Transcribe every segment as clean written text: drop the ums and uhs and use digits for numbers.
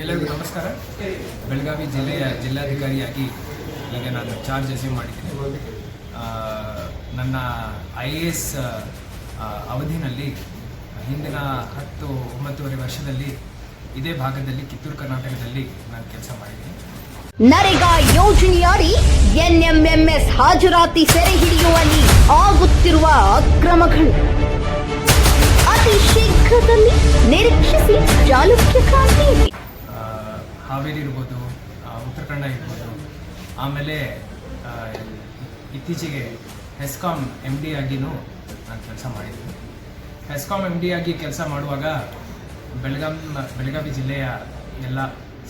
ಎಲ್ಲರಿಗೂ ನಮಸ್ಕಾರ. ಬೆಳಗಾವಿ ಜಿಲ್ಲೆಯ ಜಿಲ್ಲಾಧಿಕಾರಿಯಾಗಿ ಈಗ ನಾನು ಚಾರ್ಜ್ ಅಸ್ಯೂಮ್ ಮಾಡಿದ್ದೀನಿ. ನನ್ನ IAS ಅವಧಿನಲ್ಲಿ ಹಿಂದಿನ 10-9 ವರ್ಷದಲ್ಲಿ ಇದೇ ಭಾಗದಲ್ಲಿ ಕಿತ್ತೂರು ಕರ್ನಾಟಕದಲ್ಲಿ ನಾನು ಕೆಲಸ ಮಾಡಿದ್ದೀನಿ. ನರೇಗಾ ಯೋಜನೆಯಡಿ NMMS ಹಾಜರಾತಿ ಸೆರೆ ಹಿಡಿಯುವಲ್ಲಿ ಆಗುತ್ತಿರುವ ಅಕ್ರಮಗಳು ಅತಿ ಶೀಘ್ರದಲ್ಲಿ ನಿರೀಕ್ಷಿಸಿ ಚಾಲುಕ್ಯ ಕ್ರಾಂತಿ. ಹಾವೇರಿ ಇರ್ಬೋದು, ಉತ್ತರ ಕನ್ನಡ ಇರ್ಬೋದು, ಆಮೇಲೆ ಇತ್ತೀಚೆಗೆ ಹೆಸ್ಕಾಂ MD ಆಗಿಯೂ ನಾನು ಕೆಲಸ ಮಾಡಿದ್ದೀನಿ. ಹೆಸ್ಕಾಂ MD ಆಗಿ ಕೆಲಸ ಮಾಡುವಾಗ ಬೆಳಗಾವಿ ಜಿಲ್ಲೆಯ ಎಲ್ಲ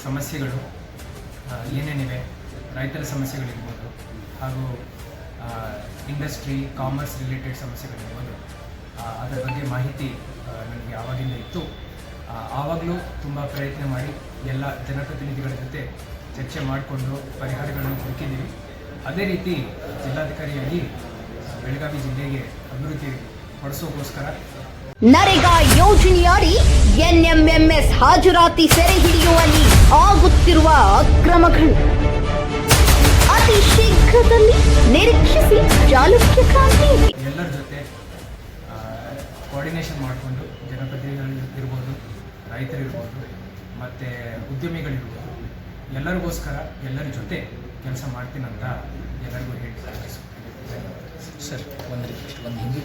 ಸಮಸ್ಯೆಗಳು ಏನೇನಿವೆ, ರೈತರ ಸಮಸ್ಯೆಗಳಿರ್ಬೋದು, ಹಾಗೂ ಇಂಡಸ್ಟ್ರಿ ಕಾಮರ್ಸ್ ರಿಲೇಟೆಡ್ ಸಮಸ್ಯೆಗಳಿರ್ಬೋದು, ಅದರ ಬಗ್ಗೆ ಮಾಹಿತಿ ನನಗೆ ಆವಾಗಿಂದ ಇತ್ತು. ಆವಾಗಲೂ ತುಂಬ ಪ್ರಯತ್ನ ಮಾಡಿ ಎಲ್ಲ ಜನಪ್ರತಿನಿಧಿಗಳ ಜೊತೆ ಚರ್ಚೆ ಮಾಡಿಕೊಂಡು ಪರಿಹಾರಗಳನ್ನು ಹುಡುಕಿದ್ದೀವಿ. ಅದೇ ರೀತಿ ಜಿಲ್ಲಾಧಿಕಾರಿಯಾಗಿ ಬೆಳಗಾವಿ ಜಿಲ್ಲೆಗೆ ಅಭಿವೃದ್ಧಿ ಪಡಿಸೋಕ್ಕೋಸ್ಕರ ನರೇಗಾ ಯೋಜನೆಯಡಿ NMMS ಹಾಜರಾತಿ ಸೆರೆ ಹಿಡಿಯುವಲ್ಲಿ ಆಗುತ್ತಿರುವ ಅಕ್ರಮಗಳು ಅತಿ ಶೀಘ್ರದಲ್ಲಿ ನಿರೀಕ್ಷಿಸಿ ಚಾಲುಕ್ಯ ಕ್ರಾಂತಿ. ಎಲ್ಲರ ಜೊತೆ ಕೋಆರ್ಡಿನೇಷನ್ ಮಾಡಿಕೊಂಡು ಜನಪ್ರತಿನಿಧಿಗಳು ಇರ್ಬೋದು, ರೈತರಿರ್ಬೋದು, ಮತ್ತು ಉದ್ಯಮಿಗಳಿರ್ಬೋದು, ಎಲ್ಲರಿಗೋಸ್ಕರ ಎಲ್ಲರ ಜೊತೆ ಕೆಲಸ ಮಾಡ್ತೀನಂತ ಎಲ್ಲರಿಗೂ ಹೇಳಿ ಸರ್. ಒಂದು